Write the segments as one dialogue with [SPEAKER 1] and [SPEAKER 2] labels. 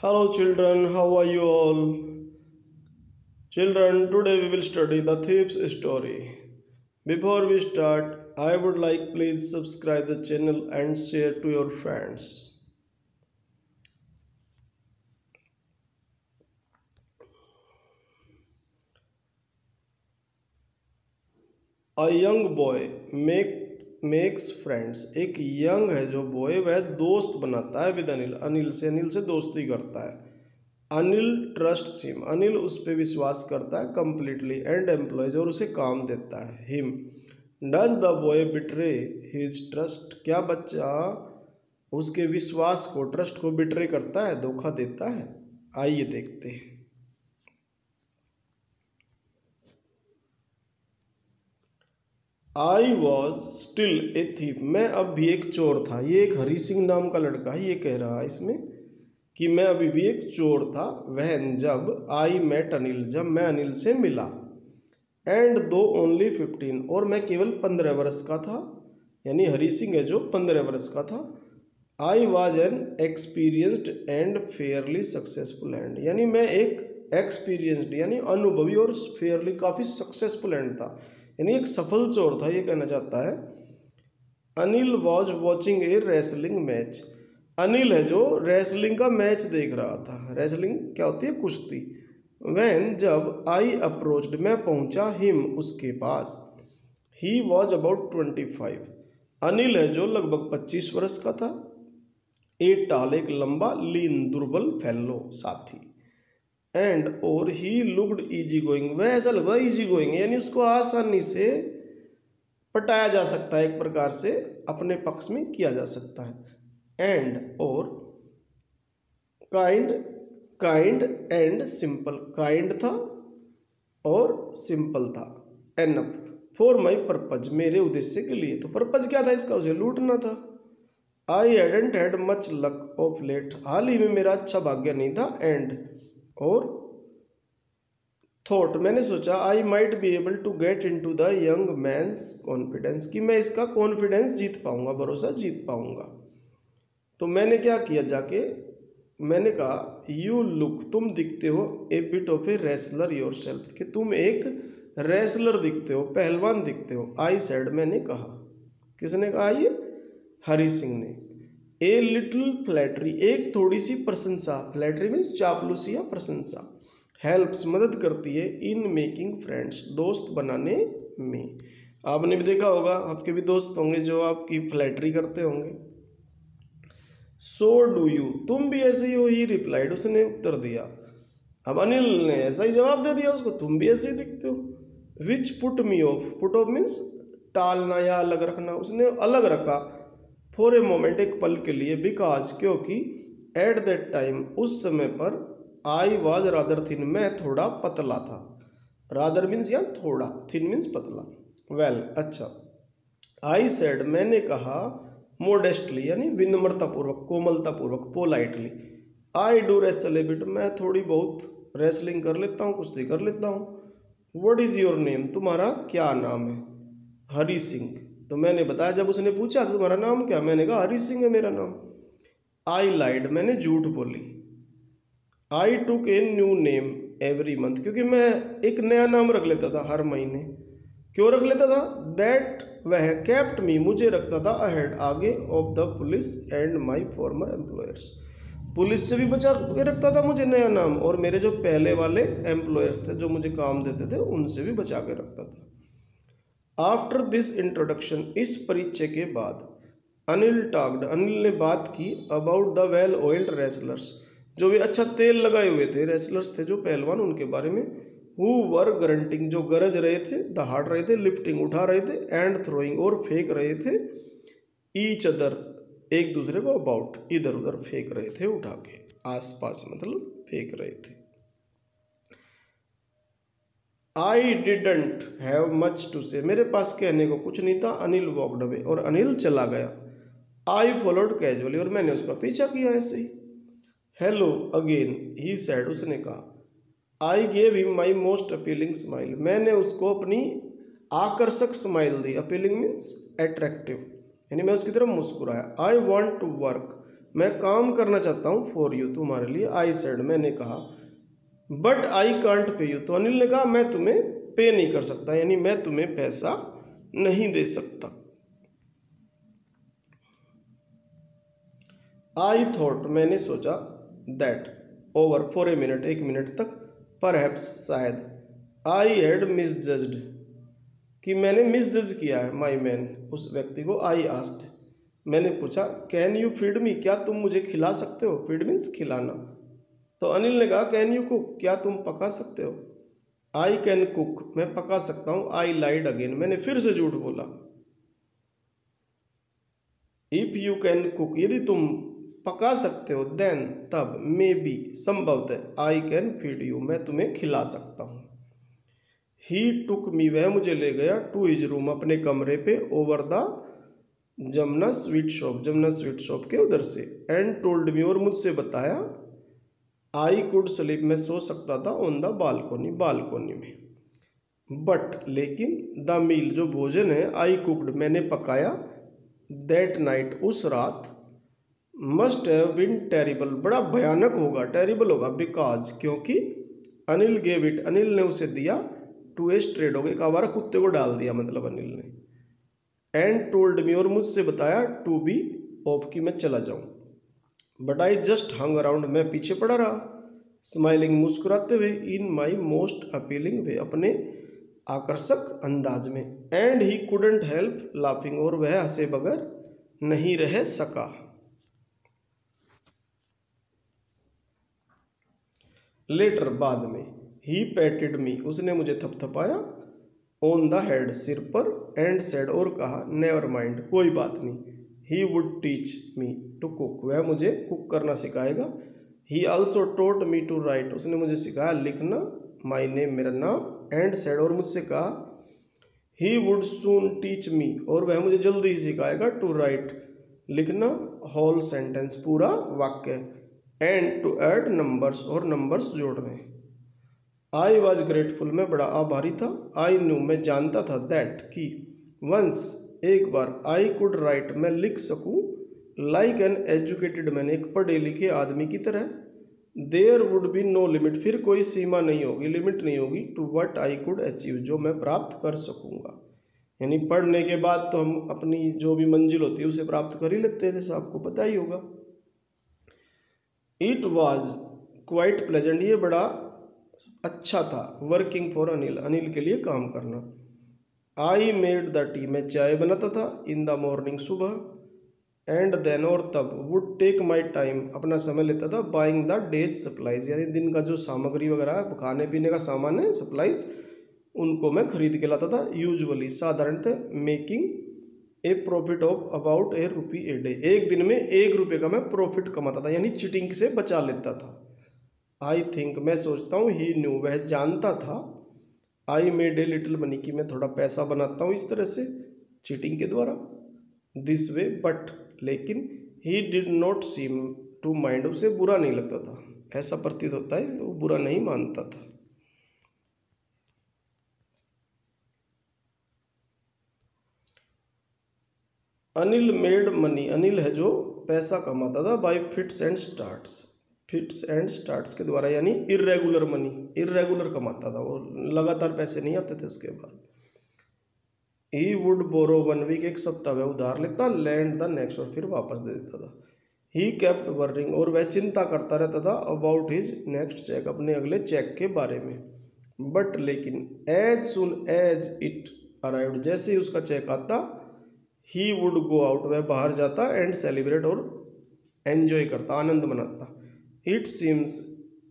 [SPEAKER 1] Hello children, how are you all? Children, today we will study the thief's story. Before we start, I would like please subscribe the channel and share to your friends. A young boy makes friends. एक young है जो boy वह दोस्त बनाता है with Anil से दोस्ती करता है. अनिल ट्रस्ट हिम, अनिल उस पर विश्वास करता है कंप्लीटली एंड एम्प्लॉयज और उसे काम देता है. Him does the boy betray his trust, क्या बच्चा उसके विश्वास को ट्रस्ट को बिट्रे करता है, धोखा देता है. आइए देखते हैं. I was still a thief, मैं अब भी एक चोर था. ये एक हरी सिंह नाम का लड़का है, ये कह रहा है इसमें कि मैं अभी भी एक चोर था. वह जब आई मेट अनिल, जब मैं अनिल से मिला. एंड दो ओनली 15, और मैं केवल 15 वर्ष का था. यानी हरी सिंह है जो 15 वर्ष का था. I was an experienced and Fairlie successful hand, यानी मैं एक एक्सपीरियंस्ड यानी अनुभवी और फेयरली काफ़ी सक्सेसफुल हैंड था, यानी एक सफल चोर था, ये कहना चाहता है. Anil was watching A wrestling match, Anil है जो रेसलिंग का मैच देख रहा था. रेसलिंग क्या होती है, कुश्ती. वैन जब आई अप्रोच्ड, मैं पहुंचा. हिम उसके पास. ही वॉज अबाउट 25, अनिल है जो लगभग 25 वर्ष का था. ए टाल, एक लंबा, लीन दुर्बल फेलो साथी. एंड और ही लुक्ड इजी गोइंग, वह ऐसा लगता है इजी गोइंग, यानी उसको आसानी से पटाया जा सकता है, एक प्रकार से अपने पक्ष में किया जा सकता है. एंड और काइंड एंड सिंपल, काइंड था और सिंपल था. एनफ फॉर माई पर्पज, मेरे उद्देश्य के लिए. तो पर्पज क्या था इसका, उसे लूटना था. I hadn't had much luck of late, हाल ही में मेरा अच्छा भाग्य नहीं था. एंड और थॉट, मैंने सोचा. I might be able to get into the young man's confidence, कि मैं इसका कॉन्फिडेंस जीत पाऊंगा, भरोसा जीत पाऊंगा. तो मैंने क्या किया, जाके मैंने कहा यू लुक, तुम दिखते हो ए bit of a wrestler your self, कि तुम एक रेसलर दिखते हो, पहलवान दिखते हो. आई सेड, मैंने कहा. किसने कहा, ये हरी सिंह ने. ए लिटिल फ्लैटरी, एक थोड़ी सी प्रशंसा. फ्लैटरी मीन्स चापलूसी या प्रशंसा. हेल्प्स, मदद करती है. इन मेकिंग फ्रेंड्स, दोस्त बनाने में. आपने भी देखा होगा, आपके भी दोस्त होंगे जो आपकी फ्लैटरी करते होंगे. सो डू यू, तुम भी ऐसे ही हो. ही रिप्लाइड, उसने उत्तर दिया. अब अनिल ने ऐसा ही जवाब दे दिया उसको, तुम भी ऐसे ही दिखते हो. Which put me of, put off means टालना या अलग रखना. उसने अलग रखा. फॉर ए मोमेंट, एक पल के लिए. बिकॉज, क्योंकि. एट दैट टाइम, उस समय पर. आई वॉज रादर थिन, मैं थोड़ा पतला था. रादर मीन्स या थोड़ा, थिन मीन्स पतला. वेल, अच्छा. आई सेड, मैंने कहा. मोडेस्टली यानी विनम्रतापूर्वक, कोमलतापूर्वक, politely. I do wrestle a bit, मैं थोड़ी बहुत रेसलिंग कर लेता हूँ, कुश्ती कर लेता हूँ. व्हाट इज योर नेम, तुम्हारा क्या नाम है. हरी सिंह. तो मैंने बताया, जब उसने पूछा तुम्हारा नाम क्या, मैंने कहा हरी सिंह है मेरा नाम. आई लाइड, मैंने झूठ बोली. I took a new name every month, क्योंकि मैं एक नया नाम रख लेता था हर महीने. क्यों रख लेता था, दैट वह केप्ट मी, मुझे रखता था अहेड, आगे, of the police and my farmer employers, police से भी बचा के रखता था मुझे नया नाम, और मेरे जो पहले वाले एम्प्लॉयर्स थे जो मुझे काम देते थे उनसे भी बचा के रखता था. आफ्टर दिस इंट्रोडक्शन, इस परिचय के बाद. अनिल टॉक्ड, अनिल ने बात की. About the well oiled wrestlers, जो भी अच्छा तेल लगाए हुए थे रेसलर्स थे जो पहलवान, उनके बारे में. हु वर ग्रंटिंग, जो गरज रहे थे. दहाड़ रहे थे. लिफ्टिंग, उठा रहे थे. एंड थ्रोइंग, और फेंक रहे थे. ईच अदर, एक दूसरे को. अबाउट, इधर उधर फेंक रहे थे, उठा के, आसपास मतलब फेंक रहे थे. I didn't have much to say, मेरे पास कहने को कुछ नहीं था. अनिल वॉकड अवे, और अनिल चला गया. आई फॉलोड कैजुअली, और मैंने उसका पीछा किया ऐसे ही. हेलो अगेन, ही सेड, उसने कहा. I gave him my most appealing smile, मैंने उसको अपनी आकर्षक स्माइल दी. अपीलिंग मीन्स अट्रैक्टिव, यानी मैं उसकी तरफ मुस्कुराया. आई वॉन्ट टू वर्क मैं काम करना चाहता हूँ फॉर यू, तुम्हारे लिए। आई सेड, मैंने कहा। But I can't pay you, तो अनिल ने कहा मैं तुम्हें पे नहीं कर सकता, यानी मैं तुम्हें पैसा नहीं दे सकता। आई थॉट, मैंने सोचा, that over for a minute, एक मिनट तक, परहैप्स शायद, आई हैड मिसजज्ड, कि मैंने मिसजज किया है, माई मैन, उस व्यक्ति को। आई आस्क्ड, मैंने पूछा, कैन यू फीड मी, क्या तुम मुझे खिला सकते हो? फीड मीन्स खिलाना। तो अनिल ने कहा, कैन यू कुक, क्या तुम पका सकते हो? आई कैन कुक, मैं पका सकता हूँ। आई लाइड अगेन, मैंने फिर से झूठ बोला। इफ यू कैन कुक, यदि तुम पका सकते हो, देन, तब, मे बी, संभवतः, आई कैन फीड यू, मैं तुम्हें खिला सकता हूँ। ही टुक मी, वह मुझे ले गया, टू हिज रूम, अपने कमरे पे, over the Jamuna sweet shop, Jamuna sweet shop के उधर से, एंड टोल्ड मी, और मुझसे बताया, आई कुड स्लीप, मैं सो सकता था, ऑन द बालकोनी, बालकोनी में। बट, लेकिन, द मील, जो भोजन है, आई कुकड, मैंने पकाया, दैट नाइट, उस रात, मस्ट हैव बीन टेरिबल, बड़ा भयानक होगा, टेरिबल होगा, बिकॉज, क्योंकि, अनिल गेव इट, अनिल ने उसे दिया, टू ए स्ट्रे डॉग, एक आवारा कुत्ते को डाल दिया, मतलब अनिल ने। एंड टोल्ड मी, और मुझसे बताया, टू बी ऑफ, कि मैं चला जाऊं। But I just hung around, मैं पीछे पड़ा रहा, स्माइलिंग, मुस्कुराते हुए, इन माई मोस्ट अपीलिंग वे, अपने आकर्षक अंदाज में। And he couldn't help laughing, और वह हंसे बगैर नहीं रह सका। लेटर, बाद में, ही पैटेड मी, उसने मुझे थपथपाया, ऑन द हेड, सिर पर, एंड सेड, और कहा, नेवर माइंड, कोई बात नहीं। He would teach me to cook, वह मुझे कुक करना सिखाएगा। He also taught me to write, उसने मुझे सिखाया लिखना, माई नेम, मेरा नाम, एंड सेड, और मुझसे कहा, he would soon teach me, और वह मुझे जल्दी ही सिखाएगा, टू राइट, लिखना, होल सेंटेंस, पूरा वाक्य, एंड टू ऐड नंबर्स, और नंबर्स जोड़ने। आई वॉज ग्रेटफुल, मैं बड़ा आभारी था। आई न्यू, मैं जानता था, दैट, कि, वंस, एक बार, आई कुड राइट, मैं लिख सकूं, लाइक एन एजुकेटेड मैन, एक पढ़े लिखे आदमी की तरह। There would be no limit, फिर कोई सीमा नहीं होगी, लिमिट नहीं होगी, to what I could achieve, जो मैं प्राप्त कर सकूंगा। यानी पढ़ने के बाद तो हम अपनी जो भी मंजिल होती है उसे प्राप्त कर ही लेते हैं, जैसा आपको पता ही होगा। इट वॉज क्वाइट प्लेजेंट, ये बड़ा अच्छा था, वर्किंग फॉर अनिल, अनिल के लिए काम करना। आई मेड द टी, मैं चाय बनाता था, इन द मॉर्निंग, सुबह, एंड देन, और तब, वुड टेक माई टाइम, अपना समय लेता था, बाइंग द डेज सप्लाईज, यानी दिन का जो सामग्री वगैरह है, खाने पीने का सामान है, सप्लाईज, उनको मैं खरीद के लाता था, यूजुअली, साधारणतः, making a profit of about A rupee a day, एक दिन में 1 रुपये का मैं प्रॉफिट कमाता था, यानी चीटिंग से बचा लेता था। आई थिंक, मैं सोचता हूँ, ही न्यू, वह जानता था, I made a little money, की मैं थोड़ा पैसा बनाता हूँ इस तरह से, चीटिंग के द्वारा, दिस वे, बट, लेकिन, he did not seem to mind, उसे बुरा नहीं लगता था, ऐसा प्रतीत होता है, वो बुरा नहीं मानता था। अनिल मेड मनी, अनिल है जो पैसा कमाता था, bye fits and starts, fits and starts के द्वारा, यानी इर्रेगुलर मनी, इर्रेगुलर कमाता था वो, लगातार पैसे नहीं आते थे उसके बाद। ही वुड बोरो 1 वीक, एक सप्ताह वह उधार लेता, लैंड द नेक्स्ट, और फिर वापस दे देता था। ही केप्ट वर्रिंग, और वह चिंता करता रहता था, अबाउट हिज नेक्स्ट चेक, अपने अगले चेक के बारे में। बट, लेकिन, as soon as it arrived, जैसे ही उसका चेक आता, ही वुड गो आउट, वह बाहर जाता, एंड सेलिब्रेट, और एंजॉय करता, आनंद मनाता। इट सीम्स,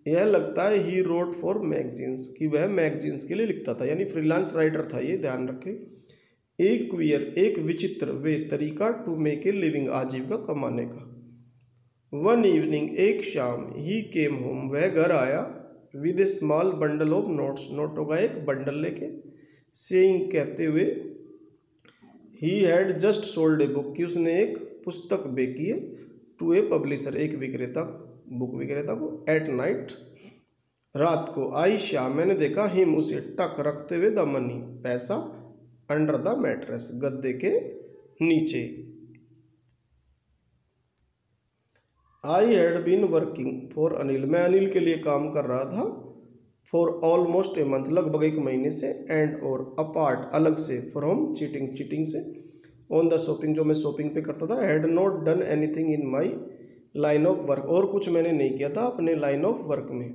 [SPEAKER 1] यह लगता है, ही रोट फॉर मैगजीन्स, कि वह मैगजीन्स के लिए लिखता था, यानी फ्रीलांस राइटर था, ये ध्यान रखें। एक क्वियर, एक विचित्र वे, तरीका, टू मेक ए लिविंग, आजीविका कमाने का। वन इवनिंग, एक शाम, ही केम होम, वह घर आया, with A small bundle of notes, नोटों का एक बंडल लेके, सेइंग, कहते हुए, he had just sold a book, कि उसने एक पुस्तक बेची है, टू ए पब्लिशर, एक विक्रेता, बुक विक्रेता को, एट नाइट, रात को, आई शाम, मैंने देखा, हिम, उसे, टक, रखते हुए, द मनी, पैसा, अंडर द मैट्रेस, गद्दे के नीचे। I had been working for Anil, मैं अनिल के लिए काम कर रहा था, फॉर ऑलमोस्ट ए मंथ, लगभग एक महीने से, एंड और अपार्ट, अलग से, फ्रॉम चीटिंग, चीटिंग से, ऑन द शॉपिंग, जो मैं शॉपिंग पे करता था, had not done anything in my line of work, और कुछ मैंने नहीं किया था अपने लाइन ऑफ वर्क में।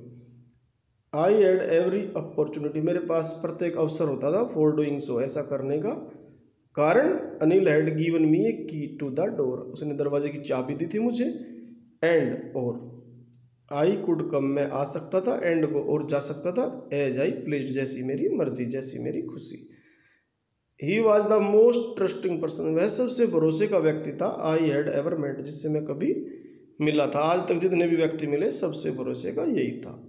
[SPEAKER 1] आई हैड एवरी अपॉर्चुनिटी, मेरे पास प्रत्येक अवसर होता था, फॉर डूइंग सो, ऐसा करने का, कारण अनिल हैड गिवन मी ए की टू द डोर, उसने दरवाजे की चाबी दी थी मुझे, एंड और आई कुड कम, मैं आ सकता था, एंड गो, और जा सकता था, एज आई प्लीज्ड, जैसी मेरी मर्जी, जैसी मेरी खुशी। He was the most trusting person, वह सबसे भरोसे का व्यक्ति था, आई हैड एवर मेट, जिससे मैं कभी मिला था, आज तक जितने भी व्यक्ति मिले सबसे भरोसे का यही था।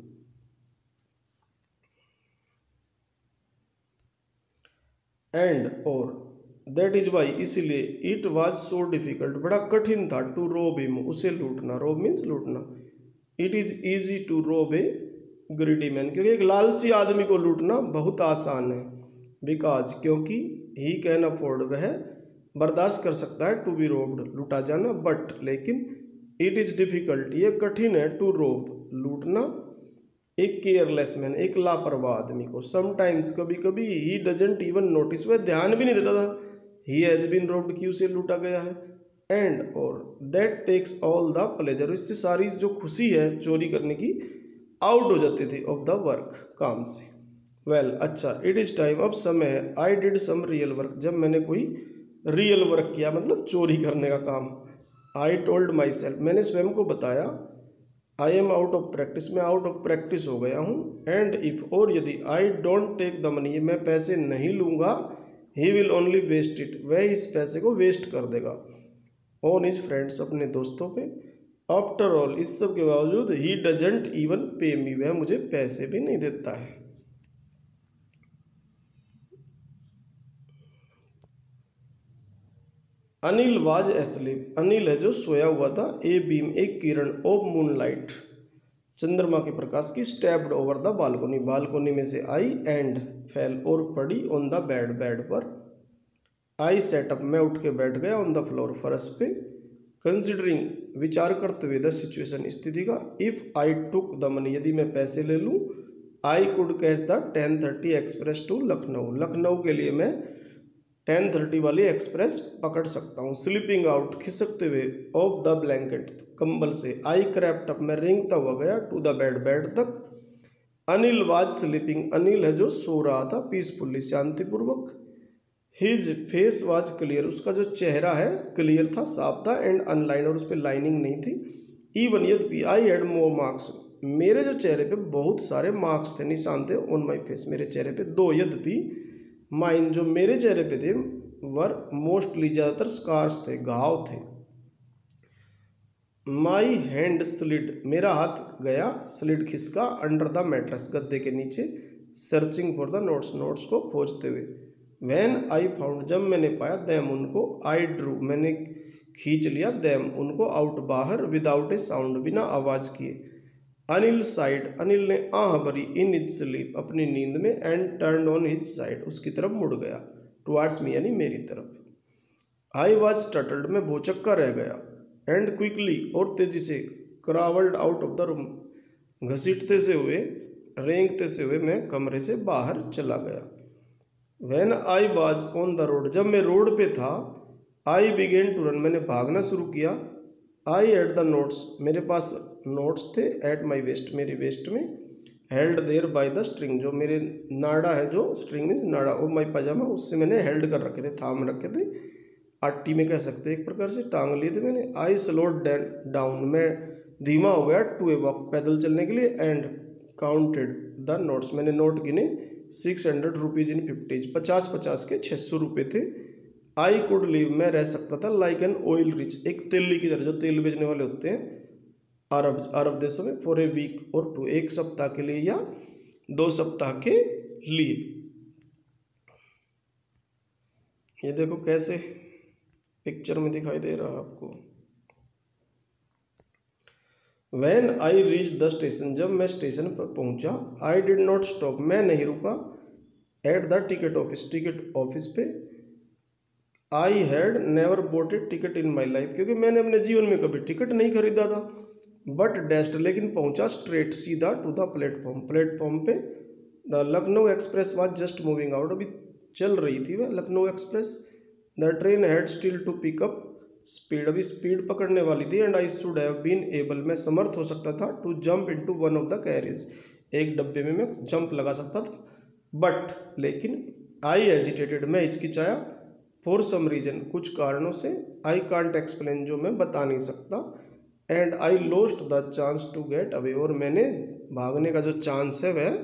[SPEAKER 1] एंड और दैट इज वाई, इसीलिए, इट वॉज सो डिफिकल्ट, बड़ा कठिन था, टू रोब हिम, उसे लूटना, रोब मीन्स लूटना, इट इज ईजी टू रोब ए ग्रीडी मैन, क्योंकि एक लालची आदमी को लूटना बहुत आसान है, बिकॉज, क्योंकि, ही कैन अफोर्ड, वह बर्दाश्त कर सकता है, टू बी रोब्ड, लूटा जाना, बट, लेकिन, इट इज डिफिकल्ट, ये कठिन है, टू रोब, लूटना, एक केयरलेस मैन, एक लापरवाह आदमी को, समटाइम्स, कभी कभी, ही डजंट इवन नोटिस, वह ध्यान भी नहीं देता था, ही हैज बीन रोब्ड, कि उसे लूटा गया है, एंड और that takes all the pleasure, इससे सारी जो खुशी है चोरी करने की आउट हो जाती थी, ऑफ द वर्क, काम से। वेल, अच्छा, इट इज टाइम, अब समय है, I did some real work, जब मैंने कोई रियल वर्क किया, मतलब चोरी करने का काम, आई टोल्ड माई सेल्फ, मैंने स्वयं को बताया, I am out of practice, मैं आउट ऑफ प्रैक्टिस हो गया हूँ, एंड इफ, और यदि, I don't take the money, मैं पैसे नहीं लूँगा, he will only waste it, वह इस पैसे को वेस्ट कर देगा, ऑन हिज फ्रेंड्स, अपने दोस्तों पे, आफ्टर ऑल, इस सब के बावजूद, ही डजंट इवन पे मी, वह मुझे पैसे भी नहीं देता है। अनिल वाज एस्लीप, अनिल है जो सोया हुआ था, ए बीम, एक किरण, ऑफ मूनलाइट, चंद्रमा के प्रकाश की, stepped over the balcony, balcony में से आई, एंड फेल, और पड़ी, ऑन द बेड, बेड पर, आई सेट अप, मैं उठ के बैठ गया, ऑन द फ्लोर, फर्श पे, कंसिडरिंग, विचार करते हुए, द सिचुएशन, स्थिति का, if I took the money, यदि मैं पैसे ले लूँ, I could catch the 10:30 express to Lucknow, Lucknow के लिए मैं 10:30 वाली एक्सप्रेस पकड़ सकता हूँ, स्लीपिंग आउट, खिसकते हुए, ऑफ द ब्लैंकेट, कंबल से, आई क्रैप्ट अप, मैं रेंगता हुआ गया, टू द बेड, बेड तक, अनिल वाज स्लीपिंग, अनिल है जो सो रहा था, पीसफुल्ली, शांतिपूर्वक, हिज फेस वाज क्लियर, उसका जो चेहरा है क्लियर था, साफ था, एंड अनलाइन, और उस पर लाइनिंग नहीं थी, इवन, यद्यपि, आई हैड मोर मार्क्स, मेरे जो चेहरे पे बहुत सारे मार्क्स थे, निशान थे, ऑन माई फेस, मेरे चेहरे पे, दो, यद्यपि, माइन, जो मेरे चेहरे पे थे, वर मोस्टली, ज़्यादातर स्कार्स थे, घाव थे, माई हैंड स्लिड, मेरा हाथ गया, स्लिड खिसका, अंडर द मैट्रेस, गद्दे के नीचे, searching for the notes, notes को खोजते हुए, वैन आई फाउंड, जब मैंने पाया, दैम, उनको, आई ड्रू, मैंने खींच लिया, दैम, उनको, आउट, बाहर, विदाउट ए साउंड, बिना आवाज किए, अनिल साइड, अनिल ने आह भरी, इन हिज स्लीप, अपनी नींद में, and turn on his side, उसकी तरफ मुड़ गया, टुवार्ड्स मी, यानी मेरी तरफ, आई वॉज स्टटल्ड, मैं भौचक्का रह गया, एंड क्विकली, और तेजी से, क्रावल्ड आउट ऑफ द रूम, घसीटते से हुए, रेंगते से हुए, मैं कमरे से बाहर चला गया, when I was on the road, जब मैं रोड पे था, आई बिगेन टू रन, मैंने भागना शुरू किया, आई एट द नोट्स, मेरे पास नोट्स थे, एट माई वेस्ट, मेरी वेस्ट में, held there by the string, जो मेरे नाड़ा है, जो स्ट्रिंग मीन्स नाड़ा, और माई पजामा, उससे मैंने हेल्ड कर रखे थे, थाम रखे थे, आट्टी में कह सकते एक प्रकार से, टांग लिए थे मैंने, आई स्लोड डाउन, मैं धीमा हो गया, टू ए वॉक, पैदल चलने के लिए, एंड काउंटेड द नोट्स, मैंने नोट गिने, 600 रुपीज़ इन 50, 50 के 600 रुपये थे, आई कुड लिव, मैं रह सकता था, लाइक एन ऑयल रिच, एक तेली की तरह, जो तेल बेचने वाले होते हैं अरब देशों में, फॉर ए वीक और टू, एक सप्ताह के लिए या 2 सप्ताह के लिए। ये देखो कैसे पिक्चर में दिखाई दे रहा है आपको। When I reach the station, जब मैं स्टेशन पर पहुंचा, आई डिड नॉट स्टॉप, मैं नहीं रुका, एट द टिकट ऑफिस पे, I had never bot A ticket in my life, क्योंकि मैंने अपने जीवन में कभी टिकट नहीं खरीदा था, बट डैश्ड लेकिन पहुंचा स्ट्रेट सीधा टू द प्लेटफॉर्म पे। The Lucknow express was just moving out, अभी चल रही थी वह Lucknow express. The train had still to pick up speed, अभी स्पीड पकड़ने वाली थी। And I should have been able, मैं समर्थ हो सकता था, to jump into one of the carriers, एक डब्बे में मैं जंप लगा सकता था। बट लेकिन आई हेजिटेटेड, मैं हिचकिचाया, फॉर सम रीजन, कुछ कारणों से, आई कांट एक्सप्लेन, जो मैं बता नहीं सकता। And I lost the chance to get away, और मैंने भागने का जो चांस है वह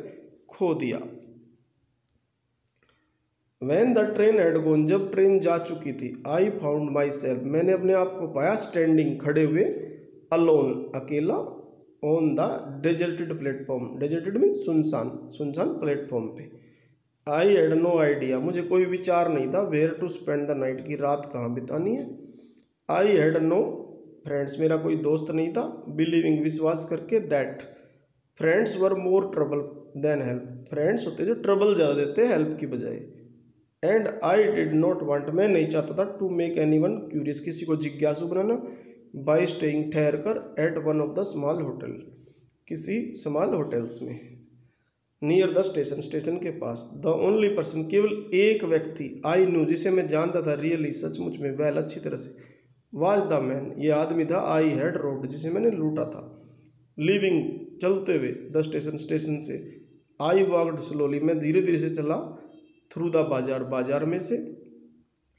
[SPEAKER 1] खो दिया। When the train had gone, जब ट्रेन जा चुकी थी, I found myself, मैंने अपने आप को पाया, स्टैंडिंग, खड़े हुए, alone, अकेला, on the deserted platform, deserted means सुनसान, सुनसान प्लेटफॉर्म पे। I had no idea, मुझे कोई विचार नहीं था, where to spend the night, की रात कहाँ बितानी है। I had no friends, मेरा कोई दोस्त नहीं था, believing, विश्वास करके, that friends were more trouble than help, friends होते जो ट्रबल ज़्यादा देते हैं हेल्प की बजाय। And I did not want, मैं नहीं चाहता था, टू मेक एनीवन क्यूरियस, किसी को जिज्ञासु बनाना, बाय स्टेइंग, ठहर कर, at one of the small hotel, किसी स्मॉल होटल्स में, नियर द स्टेशन, स्टेशन के पास। द ओनली पर्सन, केवल एक व्यक्ति, आई न्यू, जिसे मैं जानता था, रियली, सचमुच में, वेल, अच्छी तरह से, वाज द मैन, ये आदमी था, आई हैड रोब्ड, जिसे मैंने लूटा था। लिविंग, चलते हुए, द स्टेशन, स्टेशन से। आई वॉक्ड स्लोली, मैं धीरे धीरे से चला, थ्रू द बाजार, बाजार में से।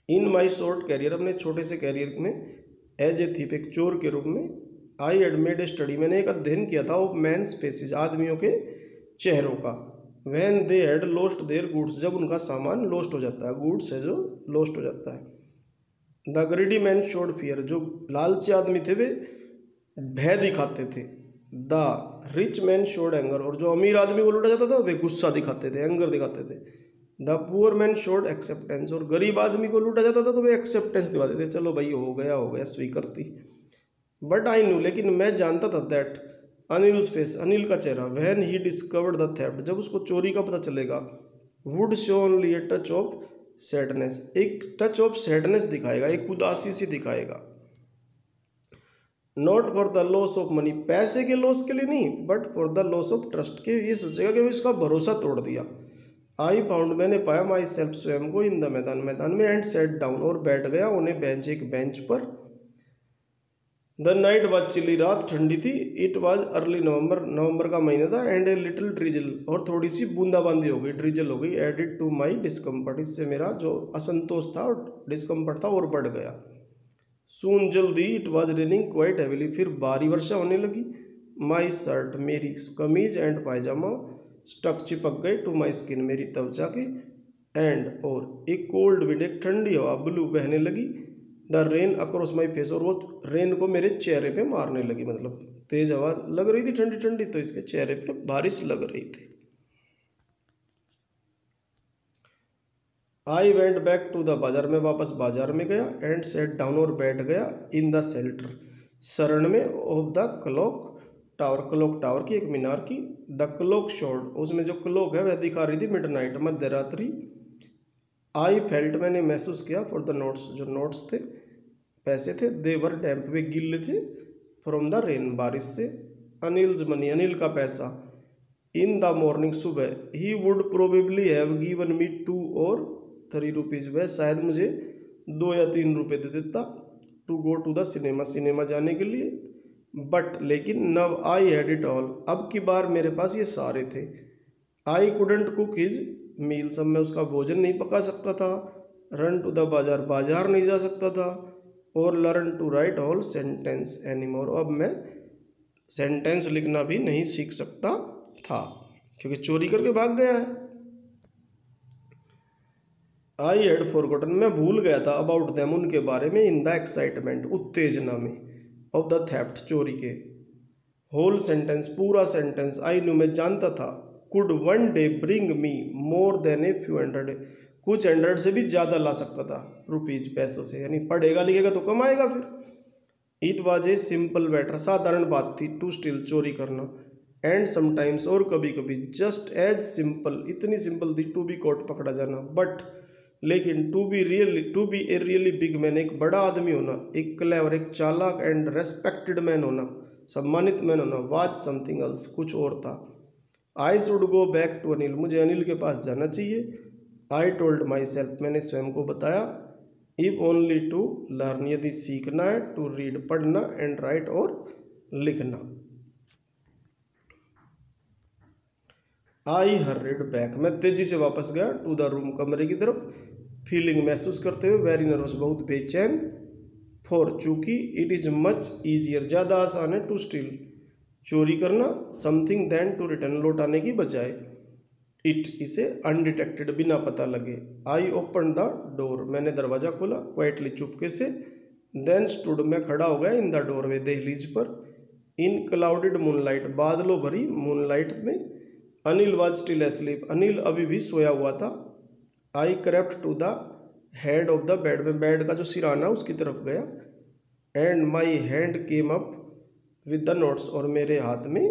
[SPEAKER 1] इन माई शॉर्ट कैरियर, अपने छोटे से कैरियर में, एज ए थीफ, एक चोर के रूप में। I had made a study, मैंने एक अध्ययन किया था, ऑफ मैन्स फेसेस, आदमियों के चेहरों का। When they had lost their goods, जब उनका सामान लॉस्ट हो जाता है, गुड्स है जो लॉस्ट हो जाता है। The greedy man showed fear, जो लालची आदमी थे वे भय दिखाते थे। The rich man showed anger, और जो अमीर आदमी को लूटा जाता था वे गुस्सा दिखाते थे, एंगर दिखाते थे। The poor man showed acceptance, और गरीब आदमी को लूटा जाता था तो वे एक्सेप्टेंस दिखाते थे, चलो भाई हो गया स्वीकृति। बट आई न्यू, लेकिन मैं जानता था, दैट अनिल्स फेस, अनिल का चेहरा, when he discovered the theft, जब उसको चोरी का पता चलेगा, would show only a touch of sadness, एक टच ऑफ सैडनेस दिखाएगा, एक उदासी सी दिखाएगा। Not for the loss of money, पैसे के लॉस के लिए नहीं, but for the loss of trust, के ये सोचेगा कि वो इसका भरोसा तोड़ दिया। आई फाउंड, मैंने पाया, माई सेल्फ, स्वयं को, इन द मैदान, मैदान में, एंड सेट डाउन, और बैठ गया, उन्हें बेंच, एक बेंच पर। द नाइट वाज चिली, रात ठंडी थी। इट वाज अर्ली नवंबर, नवंबर का महीना था। एंड ए लिटिल ड्रिजल, और थोड़ी सी बूंदाबांदी हो गई, ड्रिजल हो गई। एडिड टू माई डिस्कम्फर्ट, इससे मेरा जो असंतोष था और डिस्कम्फर्ट था और बढ़ गया। सून, जल्दी, it was raining quite heavily, फिर भारी वर्षा होने लगी। माई शर्ट, मेरी कमीज, एंड पायजामा, स्टक, चिपक गए, टू माई स्किन, मेरी त्वचा के। एंड, और एक कोल्ड विंड, एक ठंडी हवा, ब्लू, बहने लगी। The rain across my face, और वो रेन को मेरे चेहरे पे मारने लगी, मतलब तेज हवा लग रही थी, ठंडी ठंडी, तो इसके चेहरे पे बारिश लग रही थी। I went back to the bazaar, मैं वापस बाजार में गया। एंड सेट डाउन, और बैठ गया, इन द शेल्टर, शरण में, of the clock tower, clock tower की, एक मीनार की। द क्लॉक शोड, उसमें जो क्लॉक है वह दिखा रही थी मिडनाइट, मध्य रात्रि। आई फेल्ट, मैंने महसूस किया, फॉर द नोट्स, जो नोट्स थे, पैसे थे, दे वर डैम्प, वे गिल्ले थे, फ्रॉम द रेन, बारिश से। अनिल्स मनी, अनिल का पैसा। इन द मॉर्निंग, सुबह। He would probably have given me 2 or 3 rupees, वह शायद मुझे 2 या 3 रुपये दे देता, to go to the cinema, cinema जाने के लिए। बट लेकिन, नव आई हैड इट ऑल, अब की बार मेरे पास ये सारे थे। I couldn't cook his meal, सब मैं उसका भोजन नहीं पका सकता था। रन टू द बाजार, बाजार नहीं जा सकता था। और learn to write all sentence anymore, अब मैं सेंटेंस लिखना भी नहीं सीख सकता था, क्योंकि चोरी करके भाग गया है। आई हैड फॉरगॉटन, मैं भूल गया था, अबाउट देम, उनके बारे में, इन द एक्साइटमेंट, उत्तेजना में, ऑफ द थेफ्ट, चोरी के। होल सेंटेंस, पूरा सेंटेंस। आई न्यू, मैं जानता था, could one day bring me more than a few hundred, कुछ हंड्रेड से भी ज़्यादा ला सकता था, रुपीज, पैसों से, यानी पढ़ेगा लिखेगा तो कमाएगा फिर। It was a simple matter, साधारण बात थी, टू स्टील, चोरी करना। एंड समटाइम्स, और कभी कभी, जस्ट एज सिंपल, इतनी सिंपल थी, टू बी कॉट, पकड़ा जाना। बट लेकिन, to be a really big man, एक बड़ा आदमी होना, एक क्लेवर, एक चालाक एंड रेस्पेक्टेड मैन होना, सम्मानित मैं ना वाज समथिंग एल्स, कुछ और था। I should go back to Anil, मुझे अनिल के पास जाना चाहिए। आई टोल्ड माई सेल्फ, मैंने स्वयं को बताया। इफ ओनली टू लर्न, यदि सीखना है, टू रीड पढ़ना, एंड राइट और लिखना। आई हर्रिड बैक, मैं तेजी से वापस गया टू द रूम, कमरे की तरफ। फीलिंग, महसूस करते हुए, वेरी नर्वस, बहुत बेचैन। फॉर, चूंकि, इट इज मच ईजियर, ज़्यादा आसान है, टू स्टील, चोरी करना, समथिंग देन टू रिटर्न, लौटाने की बजाय। इट, इसे, अनडिटेक्टेड, बिना पता लगे। आई ओपन द डोर, मैंने दरवाजा खोला, क्वाइटली, चुपके से। देन स्टूड, मैं खड़ा हो गया, इन द डोरवे, दहलीज पर। इन क्लाउडेड मूनलाइट, बादलों भरी मूनलाइट में। Anil was still asleep, Anil अभी भी सोया हुआ था। I crept to the head of the bed, में बेड का जो सिराना उसकी तरफ गया। And my hand came up with the notes, और मेरे हाथ में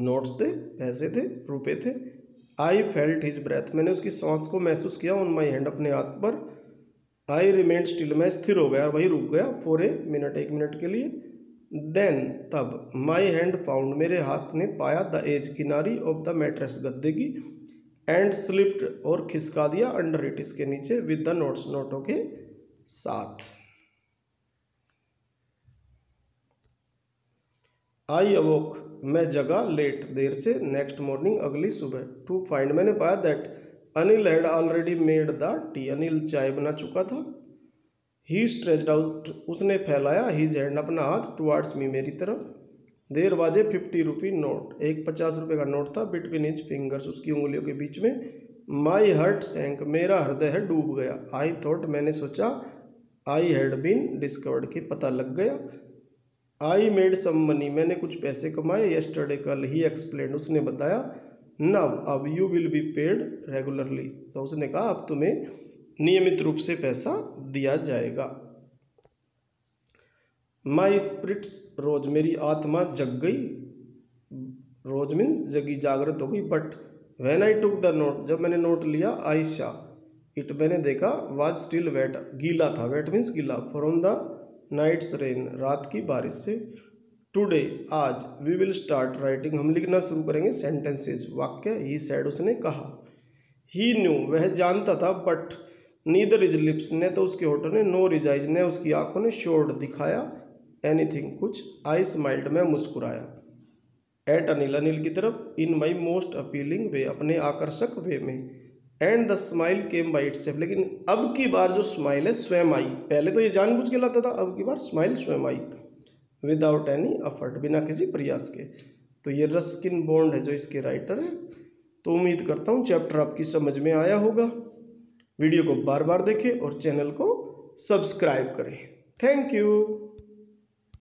[SPEAKER 1] नोट्स थे, पैसे थे, रुपए थे। आई फेल्ट हिज ब्रेथ, मैंने उसकी सांस को महसूस किया, ऑन माई हैंड, अपने हाथ पर। आई रिमेंड स्टिल, मैं स्थिर हो गया और वही रुक गया, फॉर ए मिनट, 1 मिनट के लिए। देन, तब, माई हैंड फाउंड, मेरे हाथ ने पाया, द एज, किनारी, ऑफ द मैट्रेस, गद्दे की। एंड स्लिप्ड, और खिसका दिया, अंडर इट, इसके नीचे, विद द नोट्स, नोटों के साथ। आई अवोक, मैं जगा, लेट, देर से, नेक्स्ट मॉर्निंग, अगली सुबह। टू फाइंड, मैंने पाया, that Anil had already made the T, Anil चाय बना चुका था। ही स्ट्रेच्ड आउट, उसने फैलाया, हिज हैंड, अपना हाथ, टुवार्ड्स मी, मेरी तरफ। There was a 50 rupee note, एक 50 रुपये का नोट था, बिटवीन हिज फिंगर्स, उसकी उंगलियों के बीच में। माई हार्ट सैंक, मेरा हृदय है डूब गया। आई थॉट, मैंने सोचा। आई हैड बीन डिस्कवर्ड, की पता लग गया। आई मेड सम मनी, मैंने कुछ पैसे कमाए, येस्टरडे, कल। ही एक्सप्लेन्ड, उसने बताया। नाउ, अब, you will be paid regularly, तो उसने कहा अब तुम्हें नियमित रूप से पैसा दिया जाएगा। माई स्पिरिट्स रोज, मेरी आत्मा जग गई, रोज मीन्स जगी, जागृत हो गई। But when I took the note, जब मैंने नोट लिया, आई शा इट, मैंने देखा, वाज स्टिल वेट, गीला था, वेट मीन्स गीला, फ्रॉम द नाइट्स रेन, रात की बारिश से। टुडे, आज, वी विल स्टार्ट राइटिंग, हम लिखना शुरू करेंगे, सेंटेंसेज, वाक्य। ही सेड, उसने कहा। ही न्यू, वह जानता था, बट नीदर इज लिप्स, न तो उसके होठों ने, नोर इज आइज, न उसकी आंखों ने, शोड, दिखाया, एनीथिंग, कुछ। आई स्माइल्ड, मैं मुस्कुराया। एट अनिल, अनिल की तरफ। इन माई मोस्ट अपीलिंग वे, अपने आकर्षक वे में। And the smile came by itself, लेकिन अब की बार जो स्माइल है स्वयं आई। पहले तो ये जानबूझ के लाता था, अब की बार स्माइल स्वयं आई, विदाउट एनी एफर्ट, बिना किसी प्रयास के। तो ये रस्किन बॉन्ड है जो इसके राइटर है। तो उम्मीद करता हूँ चैप्टर आपकी समझ में आया होगा। वीडियो को बार बार देखें और चैनल को सब्सक्राइब करें। Thank you.